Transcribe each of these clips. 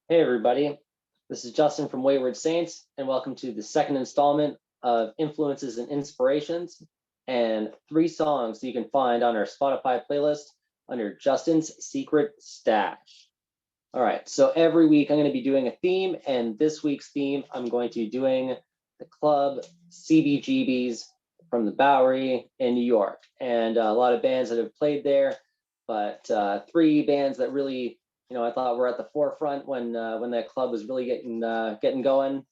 Hey everybody, this is Justin from Wayward Saints, and welcome to the second installment of Influences and Inspirations, and 3 songs that you can find on our Spotify playlist under Justin's Secret Stash. All right, so every week I'm going to be doing a theme, and this week's theme I'm going to be doing the club CBGB's from the Bowery in New York, and a lot of bands that have played there, but 3 bands that really I thought were at the forefront when that club was really getting going.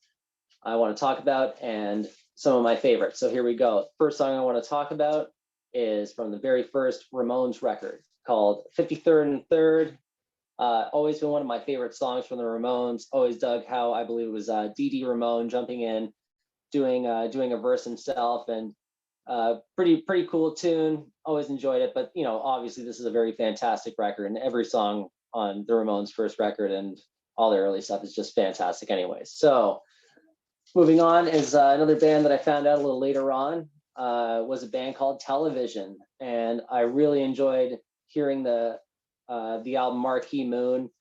I want to talk about and some of my favorites. So here we go. First song I want to talk about is from the very first Ramones record called 53rd and Third. Always been one of my favorite songs from the Ramones. Always dug how I believe it was Dee Dee Ramone jumping in, doing a verse himself, and pretty cool tune. Always enjoyed it, but obviously this is a very fantastic record, and every song on the Ramones' first record and all their early stuff is just fantastic anyways. So moving on is another band that I found out a little later on, was a band called Television, and I really enjoyed hearing the album Marquee Moon.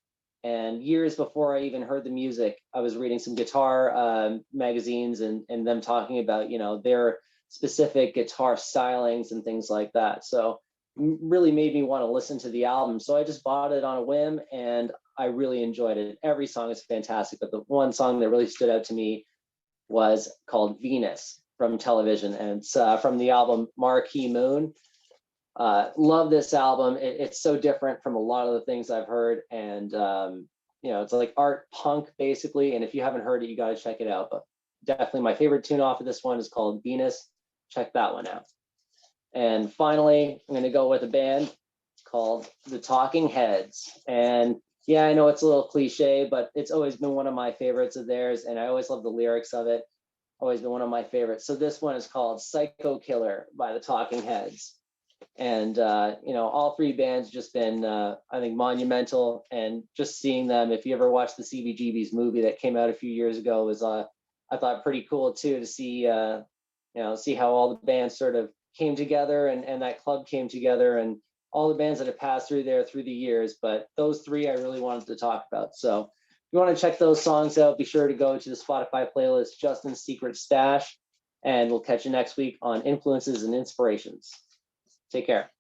And years before I even heard the music, I was reading some guitar magazines and them talking about their specific guitar stylings and things like that. So really made me want to listen to the album. So I just bought it on a whim and I really enjoyed it. Every song is fantastic, but the one song that really stood out to me was called Venus from Television, and it's from the album Marquee Moon. Love this album. It's so different from a lot of the things I've heard, and it's like art punk basically, and if you haven't heard it, you got to check it out. But definitely my favorite tune off of this one is called Venus. Check that one out. And finally, I'm going to go with a band called The Talking Heads. And yeah, I know it's a little cliche, but it's always been one of my favorites of theirs. And I always love the lyrics of it. Always been one of my favorites. So this one is called Psycho Killer by The Talking Heads. And, all 3 bands just been, I think, monumental. And just seeing them, if you ever watched the CBGB's movie that came out a few years ago, was, I thought, pretty cool too, to see, see how all the bands sort of came together and that club came together, and all the bands that have passed through there through the years. But those 3 I really wanted to talk about. So if you want to check those songs out, be sure to go to the Spotify playlist, Justin's Secret Stash, and we'll catch you next week on Influences and Inspirations. Take care.